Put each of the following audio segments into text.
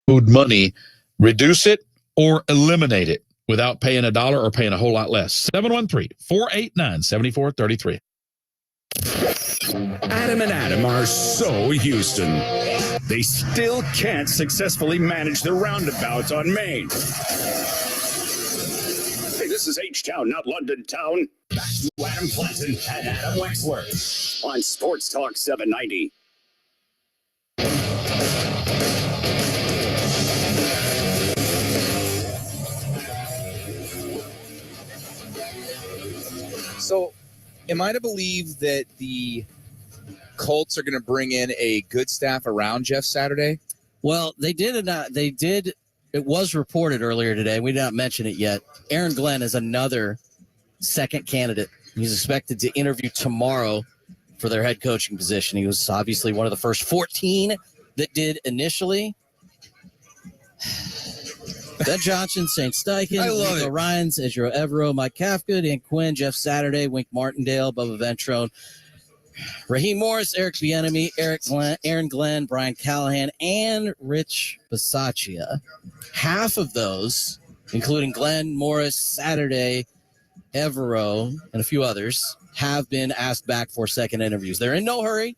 food money, reduce it or eliminate it without paying $1 or paying a whole lot less. 713-489-7433. Adam and Adam are so Houston. They still can't successfully manage the roundabouts on Main. Hey, this is H-Town, not London Town. Back to Adam Clanton and Adam Wexler on Sports Talk 790. So, am I to believe that the Colts are going to bring in a good staff around Jeff Saturday? Well, they did. It was reported earlier today. We did not mention it yet. Aaron Glenn is another second candidate. He's expected to interview tomorrow for their head coaching position. He was obviously one of the first 14 that did initially. Ben Johnson, St. Steichen, Nico Ryans, Ezra Evero, Mike Kafka, Dan Quinn, Jeff Saturday, Wink Martindale, Bubba Ventrone, Raheem Morris, Eric Bieniemy, Aaron Glenn, Brian Callahan, and Rich Bisaccia. Half of those, including Glenn, Morris, Saturday, Evero, and a few others, have been asked back for second interviews. They're in no hurry.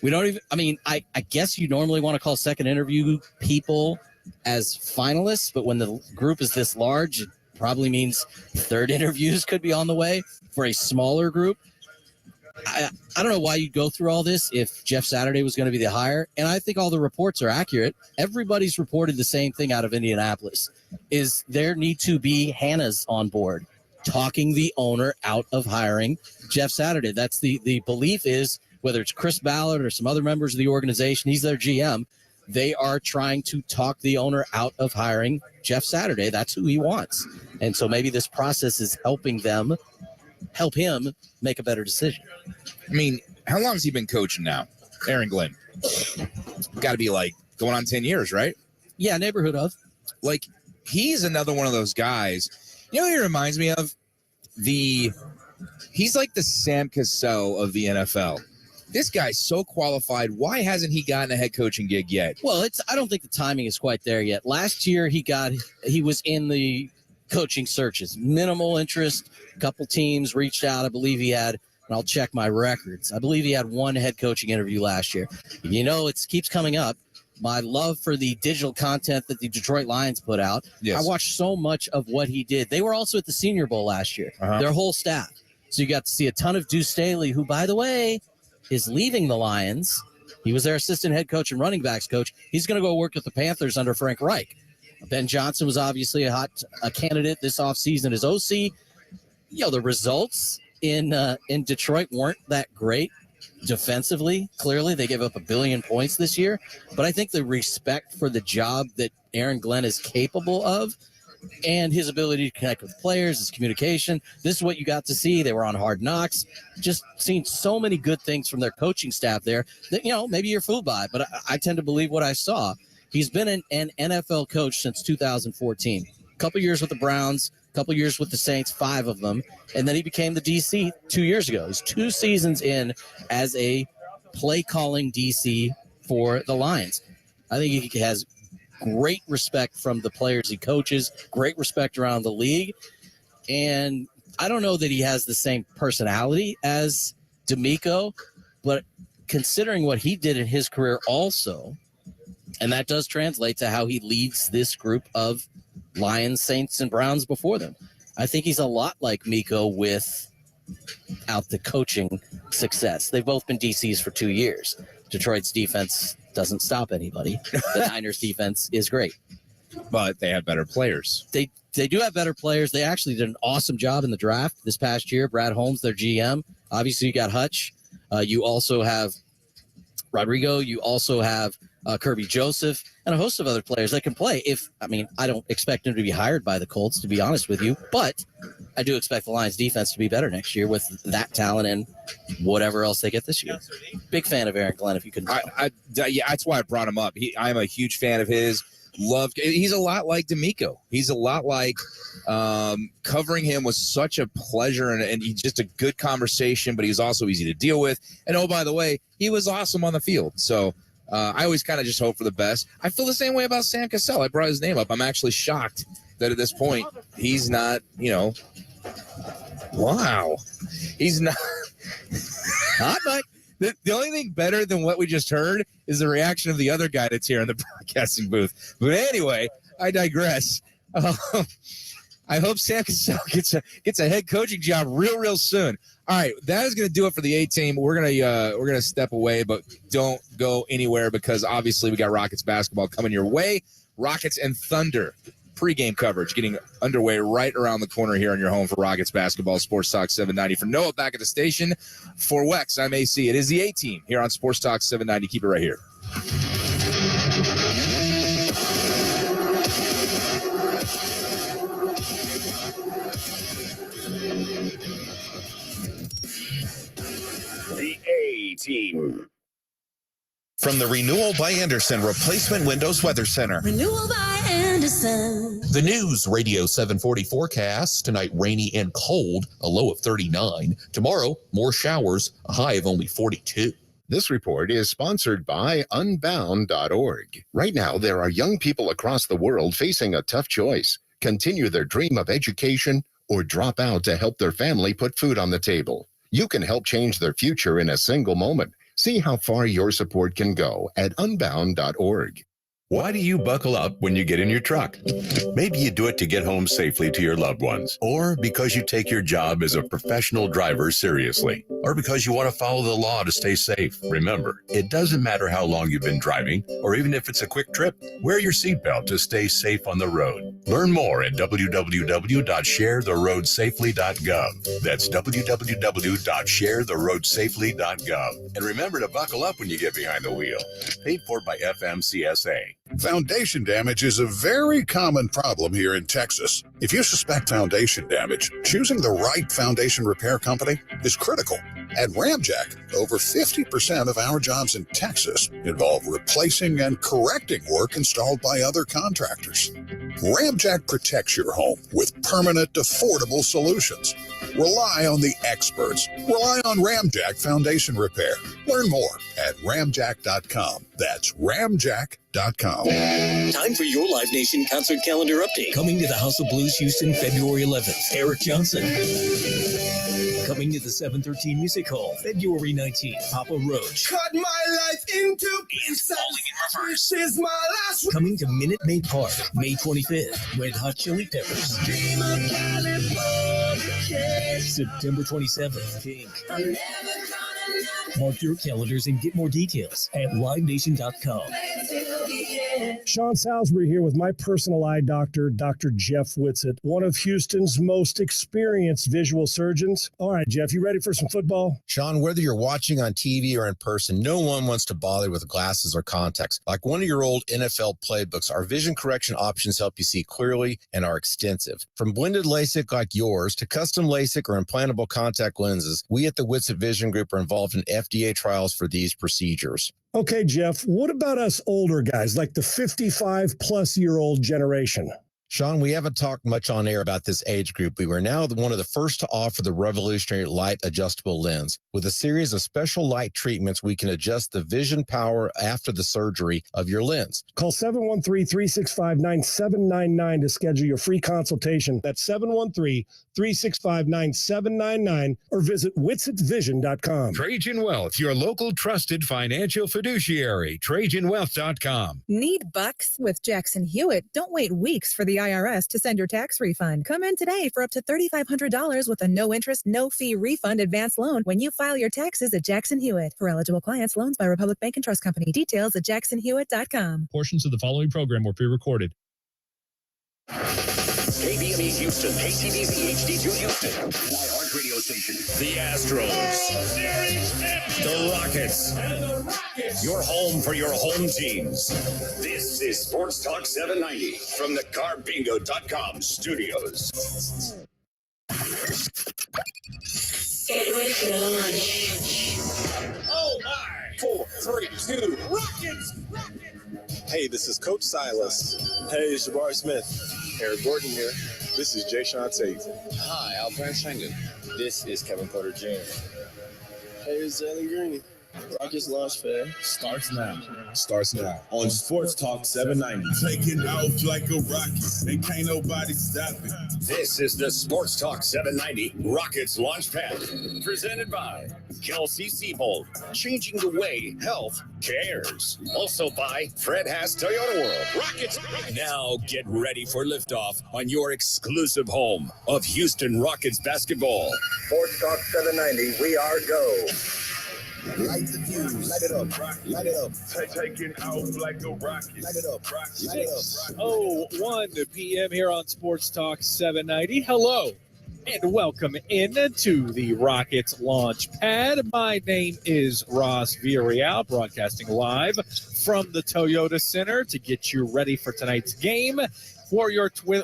We don't even, I guess you normally want to call second interview people as finalists, but when the group is this large, it probably means third interviews could be on the way for a smaller group. I don't know why you'd go through all this if Jeff Saturday was going to be the hire, and I think all the reports are accurate. Everybody's reported the same thing out of Indianapolis, is there need to be Hannah's on board, talking the owner out of hiring Jeff Saturday. That's the belief is, whether it's Chris Ballard or some other members of the organization, he's their GM, they are trying to talk the owner out of hiring Jeff Saturday. That's who he wants. And so maybe this process is helping them help him make a better decision. I mean, how long has he been coaching now? Aaron Glenn. Got to be like going on 10 years, right? Yeah, neighborhood of. Like, he's another one of those guys. You know who he reminds me of? He's like the Sam Cassell of the NFL. This guy's so qualified. Why hasn't he gotten a head coaching gig yet? Well, I don't think the timing is quite there yet. Last year, he was in the coaching searches, minimal interest. A couple teams reached out. I believe he had, and I'll check my records, I believe he had one head coaching interview last year. You know, it keeps coming up. My love for the digital content that the Detroit Lions put out. Yes. I watched so much of what he did. They were also at the Senior Bowl last year, their whole staff. So you got to see a ton of Deuce Staley, who, by the way, is leaving the Lions. He was their assistant head coach and running backs coach. He's going to go work with the Panthers under Frank Reich. Ben Johnson was obviously a candidate this offseason as OC. You know, the results in Detroit weren't that great defensively. Clearly, they gave up 1 billion points this year. But I think the respect for the job that Aaron Glenn is capable of and his ability to connect with players, his communication, this is what you got to see. They were on Hard Knocks. Just seen so many good things from their coaching staff there that, you know, maybe you're fooled by it, but I tend to believe what I saw. He's been an NFL coach since 2014. A couple years with the Browns, a couple years with the Saints, 5 of them, and then he became the DC 2 years ago. He's 2 seasons in as a play-calling DC for the Lions. I think he has great respect from the players he coaches, great respect around the league, and I don't know that he has the same personality as D'Amico, but considering what he did in his career also, and that does translate to how he leads this group of Lions, Saints, and Browns before them. I think he's a lot like Miko without the coaching success. They've both been DCs for 2 years. Detroit's defense doesn't stop anybody. The Niners' defense is great. But they have better players. They do have better players. They actually did an awesome job in the draft this past year. Brad Holmes, their GM. Obviously, you got Hutch. You also have Rodrigo. You also have Kirby Joseph and a host of other players that can play. I don't expect him to be hired by the Colts, to be honest with you, but I do expect the Lions defense to be better next year with that talent and whatever else they get this year. Big fan of Aaron Glenn, if you couldn't tell. Yeah, that's why I brought him up. I'm a huge fan of his. He's a lot like D'Amico. He's a lot like covering him was such a pleasure and he's just a good conversation, but he's also easy to deal with. And oh, by the way, he was awesome on the field. So I always kind of just hope for the best. I feel the same way about Sam Cassell. I brought his name up. I'm actually shocked that at this point he's not, wow. He's not. Hot Mike. The only thing better than what we just heard is the reaction of the other guy that's here in the broadcasting booth. But anyway, I digress. I hope Sam Cassell gets a head coaching job real soon. All right, that is going to do it for the A-team. We're gonna step away, but don't go anywhere because obviously we got Rockets basketball coming your way. Rockets and Thunder pregame coverage getting underway right around the corner here on your home for Rockets basketball. Sports Talk 790. For Noah back at the station, for Wex, I'm AC. It is the A-team here on Sports Talk 790. Keep it right here. The A-team. From the Renewal by Anderson Replacement Windows Weather Center. Renewal by Anderson. The News Radio 740 forecast. Tonight, rainy and cold, a low of 39. Tomorrow, more showers, a high of only 42. This report is sponsored by Unbound.org. Right now, there are young people across the world facing a tough choice. Continue their dream of education or drop out to help their family put food on the table. You can help change their future in a single moment. See how far your support can go at Unbound.org. Why do you buckle up when you get in your truck? Maybe you do it to get home safely to your loved ones, or because you take your job as a professional driver seriously, or because you want to follow the law to stay safe. Remember, it doesn't matter how long you've been driving, or even if it's a quick trip. Wear your seatbelt to stay safe on the road. Learn more at www.sharetheroadsafely.gov. That's www.sharetheroadsafely.gov. And remember to buckle up when you get behind the wheel. Paid for by FMCSA. Foundation damage is a very common problem here in Texas. If you suspect foundation damage, choosing the right foundation repair company is critical. At Ramjack, over 50% of our jobs in Texas involve replacing and correcting work installed by other contractors. Ramjack protects your home with permanent, affordable solutions. Rely on the experts. Rely on Ramjack Foundation Repair. Learn more at ramjack.com. That's ramjack.com. Time for your Live Nation concert calendar update. Coming to the House of Blues Houston February 11th, Eric Johnson. Coming to the 713 Music Hall February 19th, Papa Roach. Cut my life into pieces. This is my last. Coming to Minute Maid Park May 25th, Red Hot Chili Peppers. September 27th, Pink. Mark your calendars and get more details at livenation.com. Sean Salisbury here with my personal eye doctor, Dr. Jeff Whitsitt, one of Houston's most experienced visual surgeons. All right, Jeff, you ready for some football? Sean, whether you're watching on TV or in person, no one wants to bother with glasses or contacts. Like one of your old NFL playbooks, our vision correction options help you see clearly and are extensive. From blended LASIK like yours to custom LASIK or implantable contact lenses, we at the Whitsitt Vision Group are involved in FDA trials for these procedures. Okay, Jeff, what about us older guys, like the 55-plus-year-old generation? Sean, we haven't talked much on air about this age group. We were now one of the first to offer the revolutionary light adjustable lens. With a series of special light treatments, we can adjust the vision power after the surgery of your lens. Call 713-365-9799 to schedule your free consultation. That's 713-365-9799 or visit WhitsitVision.com. Trajan Wealth, your local trusted financial fiduciary. TrajanWealth.com. Need bucks with Jackson Hewitt? Don't wait weeks for the IRS to send your tax refund. Come in today for up to $3,500 with a no-interest, no-fee refund advance loan when you file your taxes at Jackson Hewitt. For eligible clients, loans by Republic Bank and Trust Company. Details at jacksonhewitt.com. Portions of the following program were pre-recorded. KBME Houston, KTVZ HD2 Houston, iHeart Radio Station, the Astros, the Rockets, your home for your home teams. This is Sports Talk 790 from the CarBingo.com studios. Get ready for the launch. Oh my! 4, 3, 2, Rockets! Hey, this is Coach Silas. Hey, it's Jabari Smith. Eric Gordon here. This is Jay Sean Tate. Hi, Alfred Schengen. This is Kevin Porter Jr. Hey, it's Jalen Green. Rockets Launchpad starts now. Starts now on Sports Talk 790. Taking off like a rocket, and can't nobody stop it. This is the Sports Talk 790 Rockets Launchpad, presented by Kelsey Seibold, changing the way health cares. Also by Fred Haas Toyota World. Rockets. Now get ready for liftoff on your exclusive home of Houston Rockets basketball. Sports Talk 790, we are go. Light the fuse, light it up, light it up. Taking off like a rocket, light it up, light it up. 1 p.m. here on Sports Talk 790. Hello and welcome in to the Rockets Launch Pad. My name is Ross Villarreal, broadcasting live from the Toyota Center to get you ready for tonight's game. For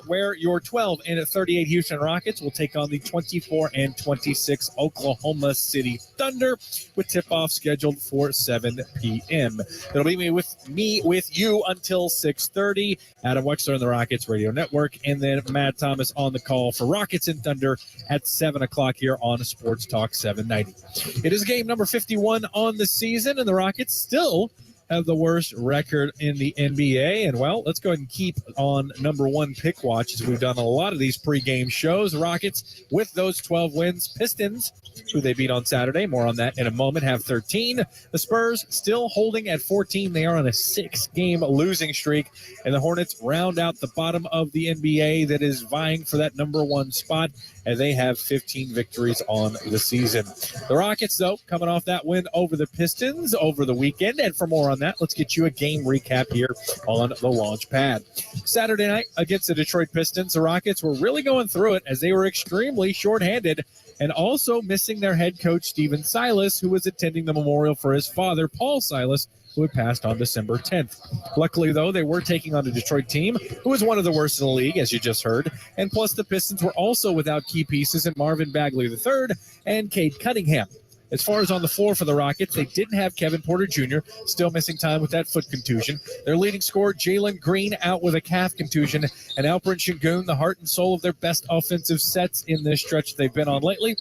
where your 12 and 38 Houston Rockets will take on the 24 and 26 Oklahoma City Thunder, with tip-off scheduled for 7 p.m. It'll be me with you until 6:30. Adam Wexler on the Rockets Radio Network, and then Matt Thomas on the call for Rockets and Thunder at 7 o'clock here on Sports Talk 790. It is game number 51 on the season, and the Rockets still have the worst record in the NBA. And, well, let's go ahead and keep on number one pick watch, as we've done a lot of these pregame shows. The Rockets, with those 12 wins, Pistons, who they beat on Saturday, more on that in a moment, have 13. The Spurs still holding at 14. They are on a 6-game losing streak. And the Hornets round out the bottom of the NBA that is vying for that number one spot, and they have 15 victories on the season. The Rockets, though, coming off that win over the Pistons over the weekend. And for more on that, let's get you a game recap here on the Launch Pad. Saturday night against the Detroit Pistons, the Rockets were really going through it as they were extremely shorthanded and also missing their head coach, Stephen Silas, who was attending the memorial for his father, Paul Silas, who had passed on December 10th. Luckily, though, they were taking on a Detroit team who was one of the worst in the league, as you just heard. And plus, the Pistons were also without key pieces in Marvin Bagley III and Cade Cunningham. As far as on the floor for the Rockets, they didn't have Kevin Porter Jr., still missing time with that foot contusion. Their leading scorer, Jalen Green, out with a calf contusion. And Alperen Sengun, the heart and soul of their best offensive sets in this stretch they've been on lately,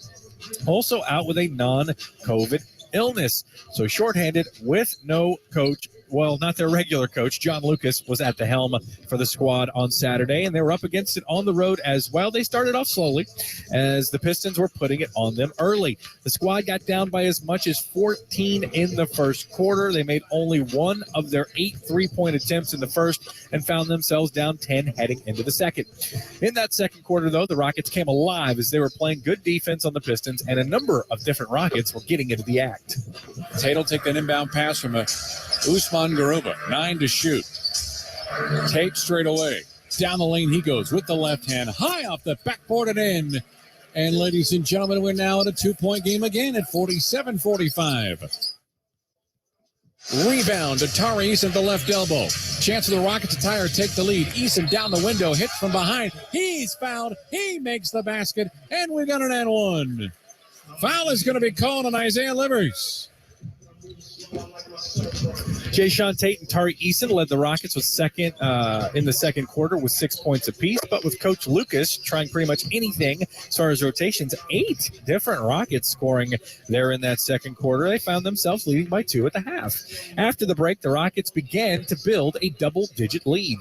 also out with a non-COVID illness. So shorthanded with no coach. Well, not their regular coach. John Lucas was at the helm for the squad on Saturday, and they were up against it on the road as well. They started off slowly as the Pistons were putting it on them early. The squad got down by as much as 14 in the first quarter. They made only one of their 8 3-point attempts in the first and found themselves down 10 heading into the second. In that second quarter, though, the Rockets came alive as they were playing good defense on the Pistons, and a number of different Rockets were getting into the act. Tate will take an inbound pass from Usman Garuba, 9 to shoot. Tate straight away. Down the lane he goes with the left hand, high off the backboard and in. And ladies and gentlemen, we're now at a 2-point game again at 47-45. Rebound to Tari Eason at the left elbow. Chance for the Rockets to tie or take the lead. Eason down the window, hit from behind. He's fouled. He makes the basket, and we got an and one. Foul is going to be called on Isaiah Livers. Jayshawn Tate and Tari Eason led the Rockets with in the second quarter with 6 points apiece, but with Coach Lucas trying pretty much anything as far as rotations, 8 different Rockets scoring there in that second quarter. They found themselves leading by 2 at the half. After the break, the Rockets began to build a double-digit lead.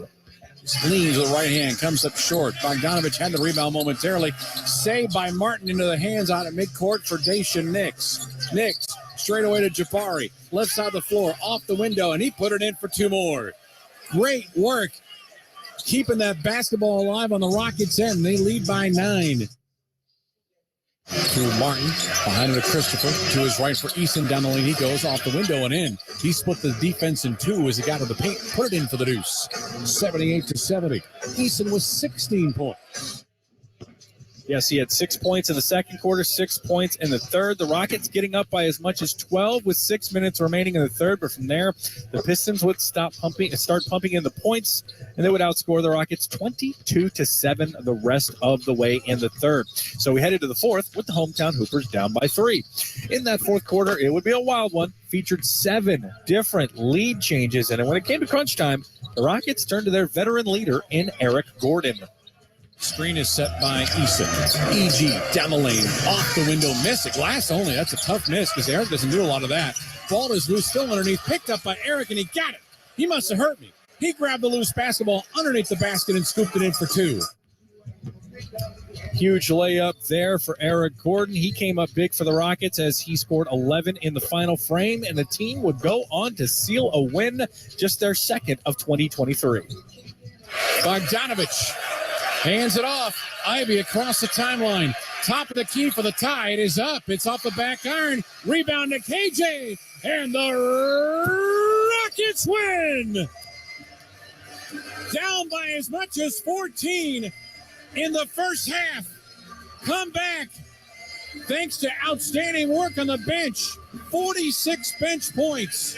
Leans with the right hand, comes up short. Bogdanovich had the rebound momentarily. Saved by Martin into the hands out at midcourt for Dacian Nix. Nix straight away to Jabari. Left side of the floor, off the window, and he put it in for 2 more. Great work keeping that basketball alive on the Rockets' end. They lead by 9. To Martin, behind him to Christopher, to his right for Eason, down the lane he goes, off the window and in. He split the defense in 2 as he got to the paint, put it in for the deuce. 78-70. Eason with 16 points. Yes, he had 6 points in the second quarter, 6 points in the third. The Rockets getting up by as much as 12 with 6 minutes remaining in the third. But from there, the Pistons would start pumping in the points, and they would outscore the Rockets 22-7 the rest of the way in the third. So we headed to the fourth with the hometown Hoopers down by 3. In that fourth quarter, it would be a wild one. Featured 7 different lead changes, and when it came to crunch time, the Rockets turned to their veteran leader in Eric Gordon. Screen is set by Eason. EG down the lane, off the window, miss. A glass only. That's a tough miss because Eric doesn't do a lot of that. ball is loose, still underneath, picked up by Eric, and he got it. He must have hurt me. He grabbed the loose basketball underneath the basket and scooped it in for 2. Huge layup there for Eric Gordon. He came up big for the Rockets as he scored 11 in the final frame, and the team would go on to seal a win, just their second of 2023. Bogdanovich hands it off. Ivy across the timeline. Top of the key for the tie. It is up. It's off the back iron. Rebound to KJ. And the Rockets win. Down by as much as 14 in the first half. Come back thanks to outstanding work on the bench. 46 bench points.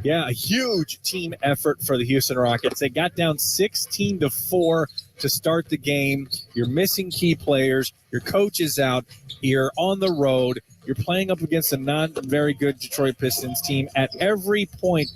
Yeah, a huge team effort for the Houston Rockets. They got down 16-4 to start the game. You're missing key players. Your coach is out. You're on the road. You're playing up against a not very good Detroit Pistons team. At every point,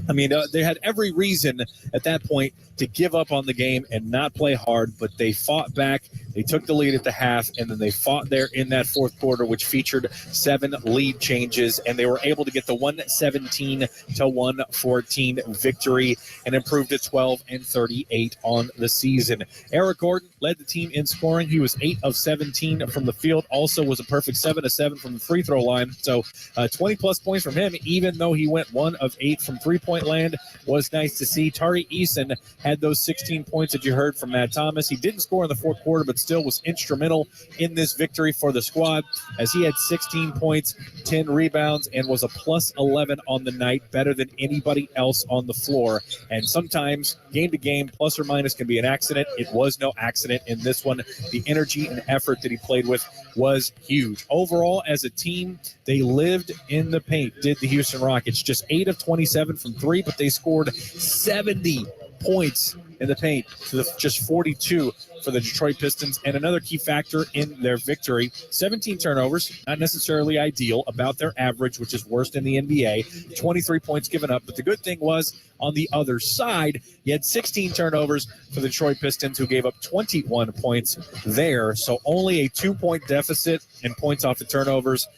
they had every reason at that point to give up on the game and not play hard, but they fought back. They took the lead at the half, and then they fought there in that fourth quarter, which featured 7 lead changes, and they were able to get the 117-114 victory and improved to 12-38 on the season. Eric Gordon led the team in scoring. He was 8 of 17 from the field, also was a perfect 7 of 7 from the free throw line. So 20-plus points from him, even though he went 1 of 8 from three-point land, was nice to see. Tari Eason had those 16 points that you heard from Matt Thomas. He didn't score in the fourth quarter, but still was instrumental in this victory for the squad, as he had 16 points, 10 rebounds, and was a plus 11 on the night, better than anybody else on the floor. And sometimes, game to game, plus or minus can be an accident. It was no accident in this one. The energy and effort that he played with was huge. Overall, as a team, they lived in the paint, did the Houston Rockets. Just 8 of 27 from 3, but they scored 70 points in the paint to just 42 for the Detroit Pistons. And another key factor in their victory, 17 turnovers, not necessarily ideal, about their average, which is worst in the NBA, 23 points given up. But the good thing was, on the other side, you had 16 turnovers for the Detroit Pistons, who gave up 21 points there. So only a 2-point deficit in points off the turnovers.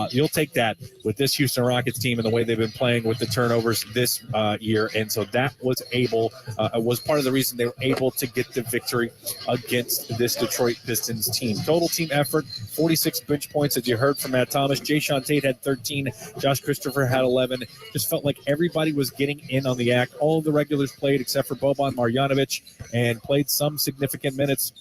You'll take that with this Houston Rockets team and the way they've been playing with the turnovers this year. And so that was part of the reason they were able to get the victory against this Detroit Pistons team. Total team effort, 46 bench points, as you heard from Matt Thomas. Jayshawn Tate had 13. Josh Christopher had 11. Just felt like everybody was getting in on the act. All of the regulars played except for Boban Marjanovic, and played some significant minutes.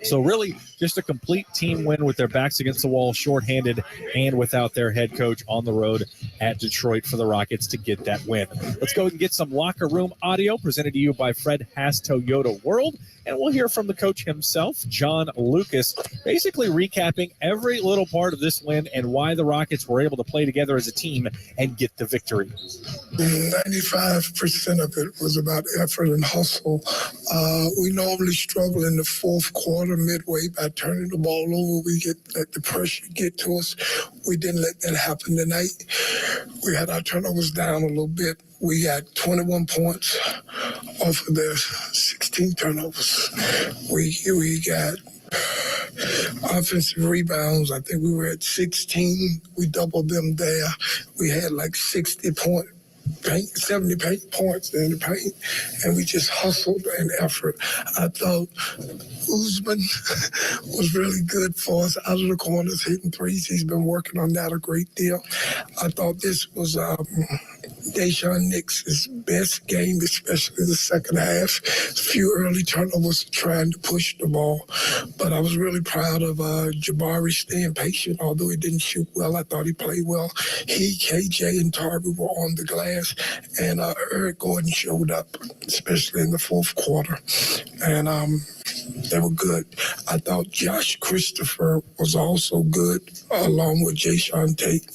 So really just a complete team win with their backs against the wall, shorthanded, and without their head coach on the road at Detroit for the Rockets to get that win. Let's go and get some locker room audio presented to you by Fred Haas Toyota World. And we'll hear from the coach himself, John Lucas, basically recapping every little part of this win and why the Rockets were able to play together as a team and get the victory. 95% of it was about effort and hustle. We normally struggle in the fourth quarter, midway, by turning the ball over. We let the pressure get to us. We didn't let that happen tonight. We had our turnovers down a little bit. We got 21 points off of their 16 turnovers. We got offensive rebounds. I think we were at 16. We doubled them there. We had like 70 points in the paint, and we just hustled and effort. I thought Usman was really good for us out of the corners, hitting threes. He's been working on that a great deal. I thought this was Daishawn Nix's best game, especially the second half. A few early turnovers trying to push the ball, but I was really proud of Jabari staying patient. Although he didn't shoot well, I thought he played well. He, KJ, and Tarby were on the glass, and Eric Gordon showed up, especially in the fourth quarter, and they were good. I thought Josh Christopher was also good, along with Jayshawn Tate.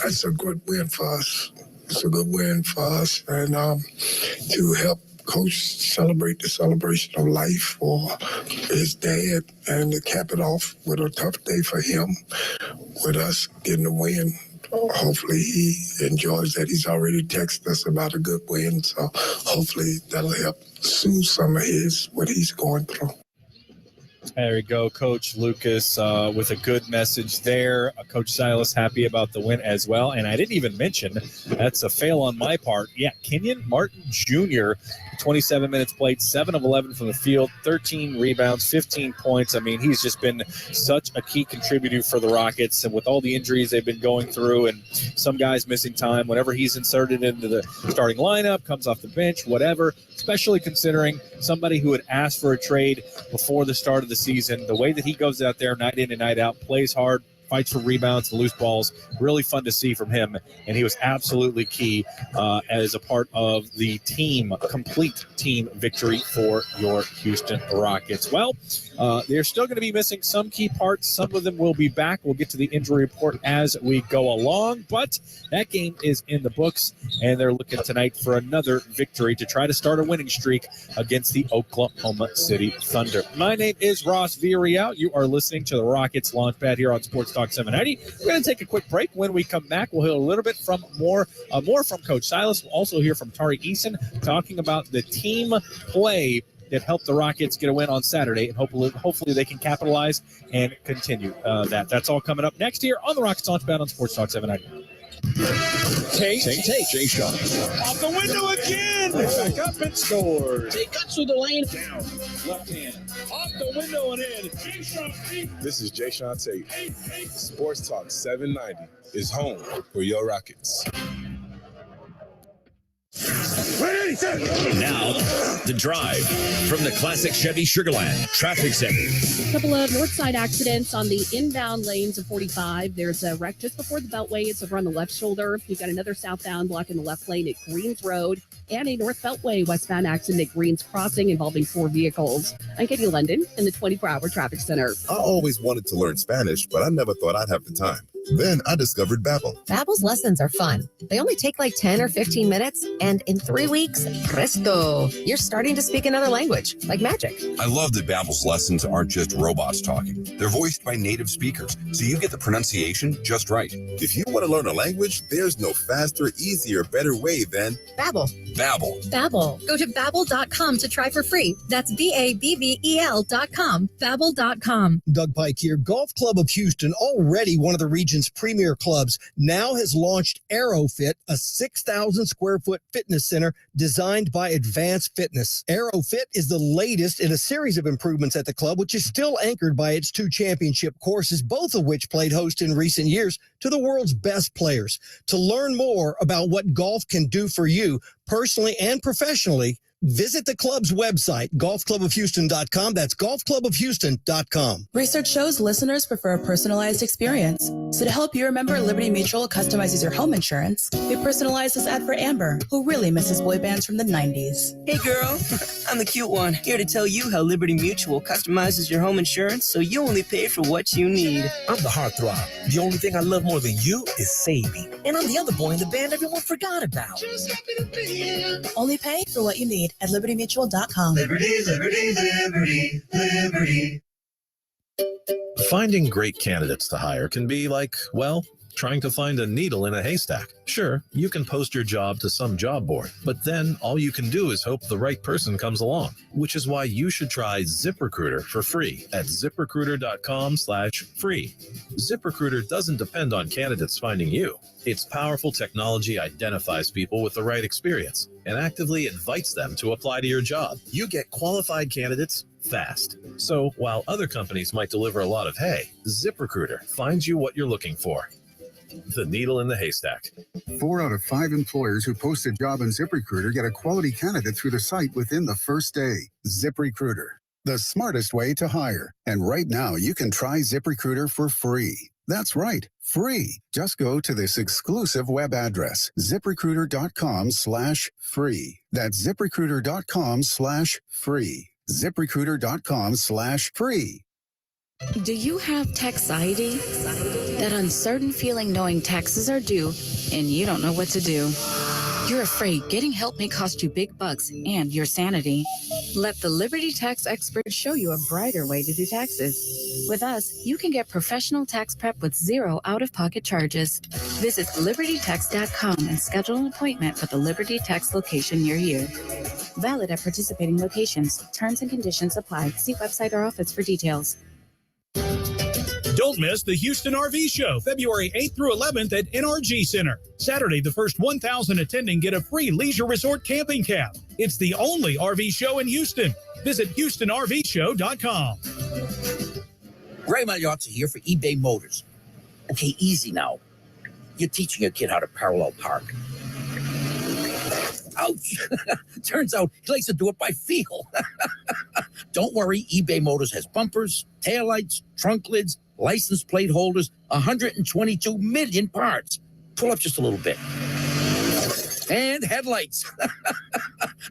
That's a good win for us. It's a good win for us, and to help Coach celebrate the celebration of life for his dad, and to cap it off with a tough day for him, with us getting a win. Hopefully he enjoys that. He's already texted us about a good win, so hopefully that'll help soothe some of what he's going through. There you go, Coach Lucas, with a good message there. Coach Silas happy about the win as well. And I didn't even mention, that's a fail on my part. Yeah, Kenyon Martin Jr., 27 minutes played, 7 of 11 from the field, 13 rebounds, 15 points. I mean, he's just been such a key contributor for the Rockets. And with all the injuries they've been going through and some guys missing time, whenever he's inserted into the starting lineup, comes off the bench, whatever, especially considering somebody who had asked for a trade before the start of the season, the way that he goes out there night in and night out, plays hard, fights for rebounds and loose balls, really fun to see from him. And he was absolutely key as a part of the team, complete team victory for your Houston Rockets. Well, they're still going to be missing some key parts. Some of them will be back. We'll get to the injury report as we go along, but that game is in the books, and they're looking tonight for another victory to try to start a winning streak against the Oklahoma City Thunder. My name is Ross Villarreal. You are listening to the Rockets Launchpad here on Sports Talk 790. We're going to take a quick break. When we come back, we'll hear a little bit from more from Coach Silas. We'll also hear from Tari Eason talking about the team play that helped the Rockets get a win on Saturday, and hopefully they can capitalize and continue that. That's all coming up next here on the Rockets Launchpad on Sports Talk 790. Tate. Jay Sean. Off the window again. Back up and scores. He cuts through the lane. Down, left hand. Off the window and in. This is Jay Sean Tate. Sports Talk 790 is home for your Rockets. Now, the drive from the classic Chevy Sugarland Traffic Center. A couple of north side accidents on the inbound lanes of 45. There's a wreck just before the Beltway. It's over on the left shoulder. You've got another southbound block in the left lane at Greens Road, and a North Beltway westbound accident at Greens Crossing involving 4 vehicles. I'm Katie London in the 24-hour traffic center. I always wanted to learn Spanish, but I never thought I'd have the time. Then I discovered Babbel. Babbel's lessons are fun. They only take like 10 or 15 minutes, and in 3 weeks, presto, you're starting to speak another language, like magic. I love that Babbel's lessons aren't just robots talking. They're voiced by native speakers, so you get the pronunciation just right. If you want to learn a language, there's no faster, easier, better way than Babbel. Babbel. Babbel. Go to Babbel.com to try for free. That's BABBEL.com. Babbel.com. Doug Pike here. Golf Club of Houston, already one of the region's premier clubs, now has launched AeroFit, a 6,000 square foot fitness center designed by Advanced Fitness. AeroFit is the latest in a series of improvements at the club, which is still anchored by its 2 championship courses, both of which played host in recent years to the world's best players. To learn more about what golf can do for you personally and professionally, visit the club's website, golfclubofhouston.com. That's golfclubofhouston.com. Research shows listeners prefer a personalized experience. So to help you remember, Liberty Mutual customizes your home insurance. We personalized this ad for Amber, who really misses boy bands from the 90s. Hey girl, I'm the cute one, here to tell you how Liberty Mutual customizes your home insurance so you only pay for what you need. I'm the heartthrob. The only thing I love more than you is saving. And I'm the other boy in the band everyone forgot about. Just happy to be here. Only pay for what you need at libertymutual.com. Liberty, liberty, liberty, liberty. Finding great candidates to hire can be like, well, trying to find a needle in a haystack. Sure, you can post your job to some job board, but then all you can do is hope the right person comes along, which is why you should try ZipRecruiter for free at ZipRecruiter.com/free. ZipRecruiter doesn't depend on candidates finding you. Its powerful technology identifies people with the right experience and actively invites them to apply to your job. You get qualified candidates fast. So while other companies might deliver a lot of hay, ZipRecruiter finds you what you're looking for. The needle in the haystack. 4 out of 5 employers who post a job on ZipRecruiter get a quality candidate through the site within the first day. ZipRecruiter, the smartest way to hire. And right now, you can try ZipRecruiter for free. That's right, free. Just go to this exclusive web address, ZipRecruiter.com/free. That's ZipRecruiter.com/free. ZipRecruiter.com/free. Do you have taxiety? That uncertain feeling knowing taxes are due and you don't know what to do. You're afraid getting help may cost you big bucks and your sanity. Let the Liberty Tax experts show you a brighter way to do taxes. With us, you can get professional tax prep with 0 out-of-pocket charges. Visit libertytax.com and schedule an appointment with the Liberty Tax location near you. Valid at participating locations. Terms and conditions apply. See website or office for details. Don't miss the Houston RV Show, February 8th through 11th at NRG Center. Saturday, the first 1,000 attending get a free leisure resort camping cab. It's the only RV show in Houston. Visit HoustonRVShow.com. Ray Magliozzi here for eBay Motors. Okay, easy now. You're teaching your kid how to parallel park. Ouch! Turns out he likes to do it by feel. Don't worry, eBay Motors has bumpers, taillights, trunk lids, license plate holders, 122 million parts. Pull up just a little bit. And headlights.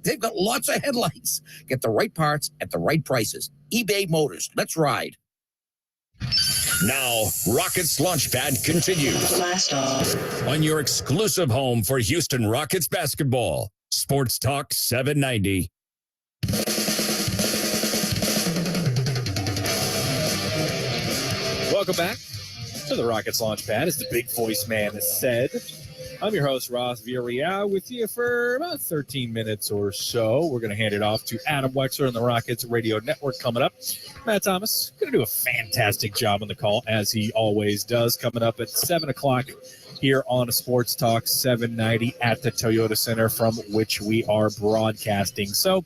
They've got lots of headlights. Get the right parts at the right prices. eBay Motors. Let's ride. Now, Rockets Launchpad continues. Blast off. On your exclusive home for Houston Rockets basketball. Sports Talk 790. Welcome back to the Rockets Launchpad, as the big voice man said. I'm your host, Ross Villarreal, with you for about 13 minutes or so. We're going to hand it off to Adam Wexler and the Rockets Radio Network coming up. Matt Thomas going to do a fantastic job on the call, as he always does, coming up at 7 o'clock here on Sports Talk 790 at the Toyota Center, from which we are broadcasting. So,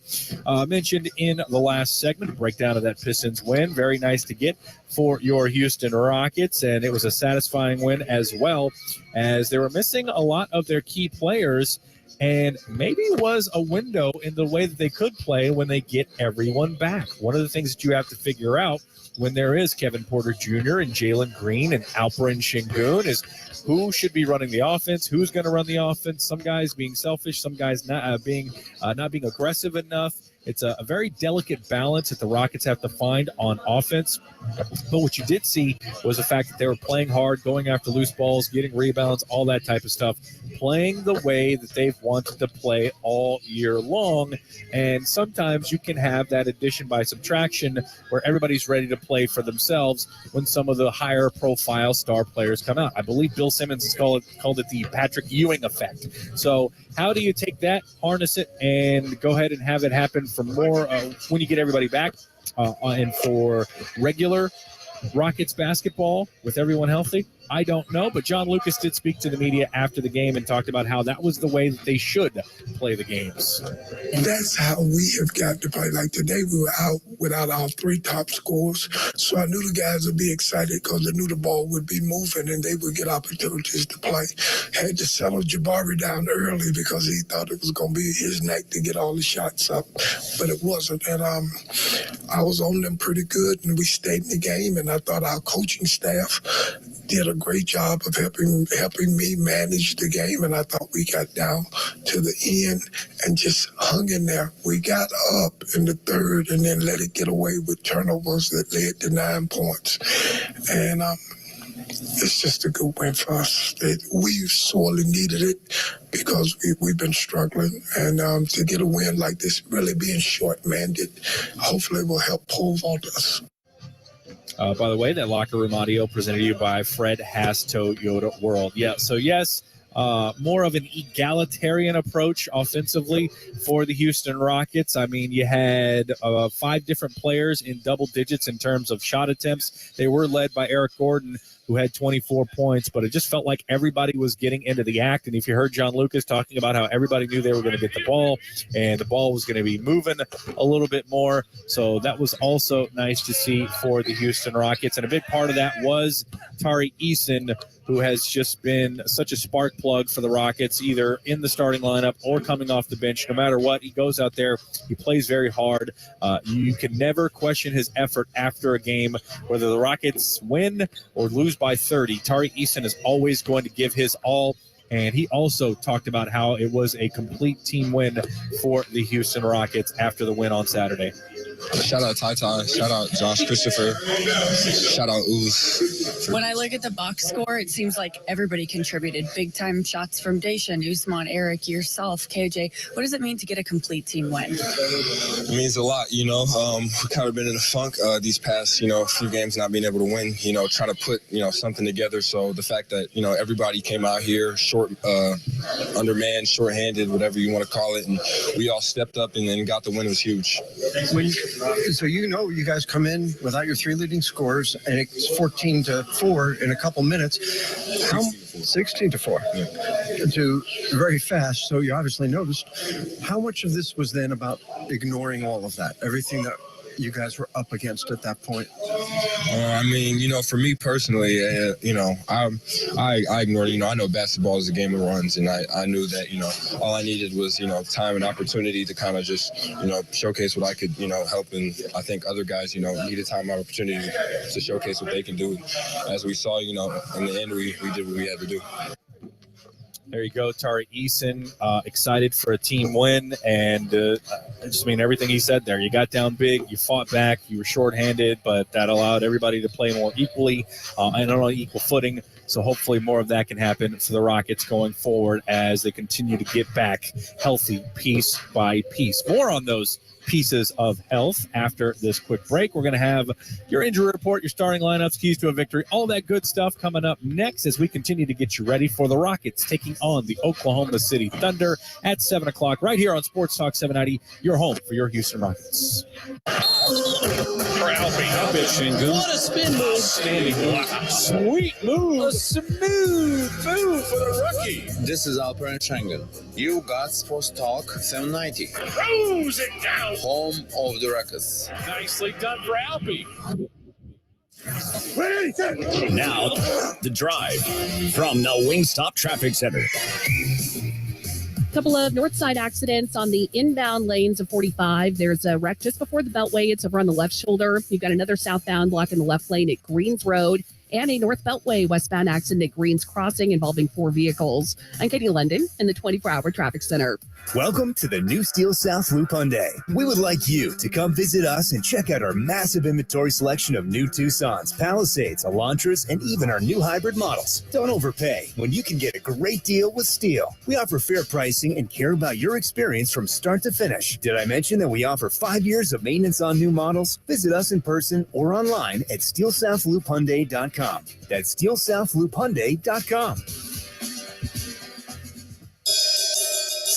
mentioned in the last segment, a breakdown of that Pistons win. Very nice to get for your Houston Rockets, and it was a satisfying win as well, as they were missing a lot of their key players, and maybe was a window in the way that they could play when they get everyone back. One of the things that you have to figure out when there is Kevin Porter Jr. and Jalen Green and Alperen Şengün is who should be running the offense, who's going to run the offense. Some guys being selfish, some guys not being aggressive enough. It's a very delicate balance that the Rockets have to find on offense. But what you did see was the fact that they were playing hard, going after loose balls, getting rebounds, all that type of stuff, playing the way that they've wanted to play all year long. And sometimes you can have that addition by subtraction where everybody's ready to play for themselves when some of the higher profile star players come out. I believe Bill Simmons has called it the Patrick Ewing effect. So how do you take that, harness it, and go ahead and have it happen for more when you get everybody back and for regular Rockets basketball with everyone healthy? I don't know, but John Lucas did speak to the media after the game and talked about how that was the way that they should play the games. And that's how we have got to play. Like today, we were out without our three top scorers, so I knew the guys would be excited because I knew the ball would be moving and they would get opportunities to play. Had to settle Jabari down early because he thought it was going to be his night to get all the shots up, but it wasn't. And I was on them pretty good, and we stayed in the game, and I thought our coaching staff did a great job of helping me manage the game, and I thought we got down to the end and just hung in there. We got up in the third and then let it get away with turnovers that led to 9 points. And it's just a good win for us. We sorely needed it because we've been struggling, and to get a win like this, really being short-manded, hopefully will help pull vault us. By the way, that locker room audio presented to you by Fred Haas Toyota World. Yeah, so yes, more of an egalitarian approach offensively for the Houston Rockets. I mean, you had 5 different players in double digits in terms of shot attempts. They were led by Eric Gordon, who had 24 points, but it just felt like everybody was getting into the act. And if you heard John Lucas talking about how everybody knew they were going to get the ball and the ball was going to be moving a little bit more. So that was also nice to see for the Houston Rockets. And a big part of that was Tari Eason, who has just been such a spark plug for the Rockets, either in the starting lineup or coming off the bench. No matter what, he goes out there, he plays very hard. You can never question his effort after a game, whether the Rockets win or lose by 30. Tari Eason is always going to give his all. And he also talked about how it was a complete team win for the Houston Rockets after the win on Saturday. Shout out Ty Ty. Shout out Josh Christopher. Shout out Ooze. When I look at the box score, it seems like everybody contributed. Big time shots from Dacian, Usman, Eric, yourself, KJ. What does it mean to get a complete team win? It means a lot, you know. We've kind of been in a funk these past, few games not being able to win, trying to put, something together. So the fact that, everybody came out here undermanned, shorthanded, whatever you want to call it, and we all stepped up and then got the win was huge. So you guys come in without your three leading scores, and it's 14-4 in a couple minutes. 16-4. Yeah. To very fast. So you obviously noticed. How much of this was then about ignoring all of that, everything that you guys were up against at that point? For me personally, I ignored it. I know basketball is a game of runs, and I knew that, all I needed was, time and opportunity to kind of just, showcase what I could, help. And I think other guys, needed time and opportunity to showcase what they can do. As we saw, in the end, we did what we had to do. There you go, Tari Eason, excited for a team win, and everything he said there. You got down big, you fought back, you were shorthanded, but that allowed everybody to play more equally and on equal footing. So hopefully more of that can happen for the Rockets going forward as they continue to get back healthy piece by piece. More on those pieces of health after this quick break. We're going to have your injury report, your starting lineups, keys to a victory, all that good stuff coming up next as we continue to get you ready for the Rockets taking on the Oklahoma City Thunder at 7 o'clock right here on Sports Talk 790, your home for your Houston Rockets. Up at Shingun. What a spin move. Outstanding block. Sweet move. A smooth move for the rookie. This is Alperen Şengün. You got Sports Talk 790. Throws it down. Home of the Rockets. Nicely done for Alpy. Now, the drive from the Wingstop Traffic Center. Couple of north side accidents on the inbound lanes of 45. There's a wreck just before the Beltway. It's over on the left shoulder. You've got another southbound block in the left lane at Greens Road, and a North Beltway westbound accident at Greens Crossing involving 4 vehicles. I'm Katie London in the 24-hour traffic center. Welcome to the new Steel South Loop Hyundai. We would like you to come visit us and check out our massive inventory selection of new Tucsons, Palisades, Elantras, and even our new hybrid models. Don't overpay when you can get a great deal with Steel. We offer fair pricing and care about your experience from start to finish. Did I mention that we offer 5 years of maintenance on new models? Visit us in person or online at SteelSouthLoopHyundai.com. That's SteelSouthLoopHyundai.com.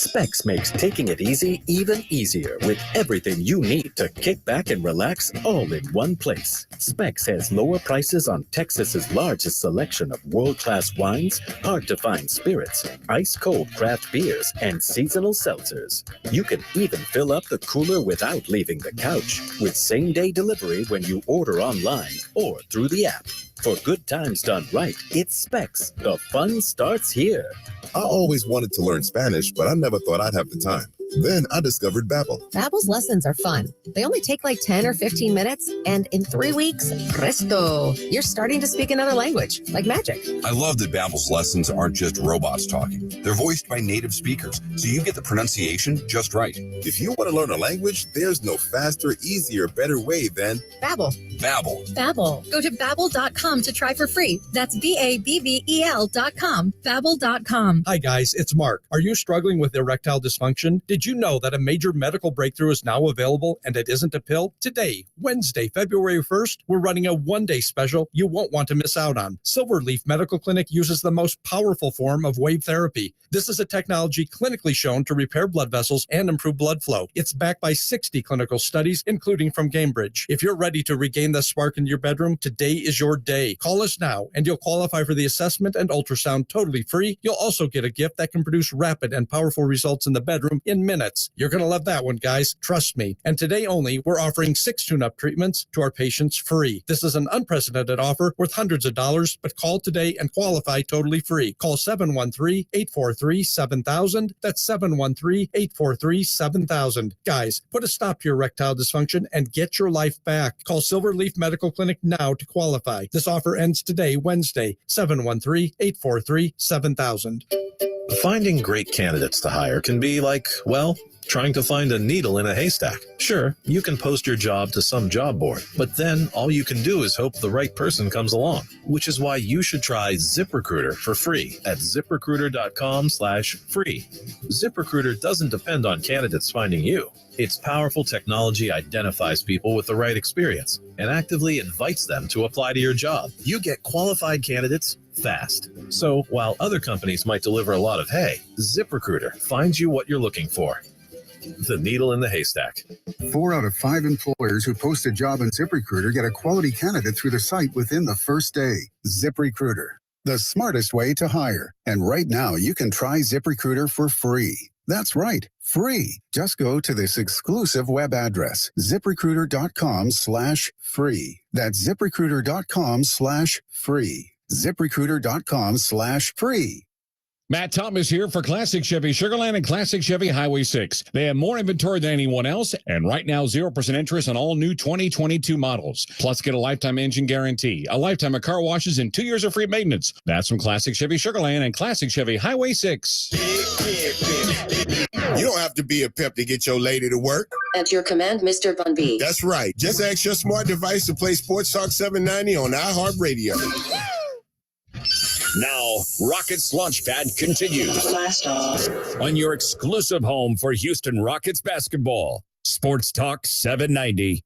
Specs makes taking it easy even easier with everything you need to kick back and relax all in one place. Specs has lower prices on Texas's largest selection of world-class wines, hard-to-find spirits, ice-cold craft beers, and seasonal seltzers. You can even fill up the cooler without leaving the couch with same-day delivery when you order online or through the app. For good times done right, it's Specs. The fun starts here. I always wanted to learn Spanish, but I never thought I'd have the time. Then I discovered Babbel. Babbel's lessons are fun. They only take like 10 or 15 minutes, and in 3 weeks, presto, you're starting to speak another language, like magic. I love that Babbel's lessons aren't just robots talking. They're voiced by native speakers, so you get the pronunciation just right. If you want to learn a language, there's no faster, easier, better way than Babbel. Babbel. Babbel. Go to Babbel.com to try for free. That's Babbel.com. Babbel.com. Hi guys, it's Mark. Are you struggling with erectile dysfunction? Did you know that a major medical breakthrough is now available and it isn't a pill? Today, Wednesday, February 1st, we're running a one-day special you won't want to miss out on. Silverleaf Medical Clinic uses the most powerful form of wave therapy. This is a technology clinically shown to repair blood vessels and improve blood flow. It's backed by 60 clinical studies, including from Cambridge. If you're ready to regain the spark in your bedroom, today is your day. Call us now and you'll qualify for the assessment and ultrasound totally free. You'll also get a gift that can produce rapid and powerful results in the bedroom in minutes. You're going to love that one, guys. Trust me. And today only, we're offering 6 tune-up treatments to our patients free. This is an unprecedented offer worth hundreds of dollars, but call today and qualify totally free. Call 713-843-7000. That's 713-843-7000. Guys, put a stop to your erectile dysfunction and get your life back. Call Silverleaf Medical Clinic now to qualify. This offer ends today, Wednesday, 713-843-7000. Finding great candidates to hire can be like, well, Trying to find a needle in a haystack? Sure, you can post your job to some job board, but then all you can do is hope the right person comes along, which is why you should try ZipRecruiter for free at ZipRecruiter.com/free. ZipRecruiter doesn't depend on candidates finding you. Its powerful technology identifies people with the right experience and actively invites them to apply to your job. You get qualified candidates fast. So while other companies might deliver a lot of hay, ZipRecruiter finds you what you're looking for. The needle in the haystack. 4 out of 5 employers who post a job on ZipRecruiter get a quality candidate through the site within the first day. ZipRecruiter, the smartest way to hire. And right now, you can try ZipRecruiter for free. That's right, free. Just go to this exclusive web address, ZipRecruiter.com/free. That's ZipRecruiter.com/free. ZipRecruiter.com/free. Matt Thomas here for Classic Chevy Sugarland and Classic Chevy Highway 6. They have more inventory than anyone else, and right now 0% interest on all new 2022 models. Plus, get a lifetime engine guarantee, a lifetime of car washes, and 2 years of free maintenance. That's from Classic Chevy Sugarland and Classic Chevy Highway 6. You don't have to be a pimp to get your lady to work. At your command, Mr. Von B. That's right. Just ask your smart device to play Sports Talk 790 on iHeartRadio. Now, Rockets Launchpad continues. On your exclusive home for Houston Rockets basketball. Sports Talk 790.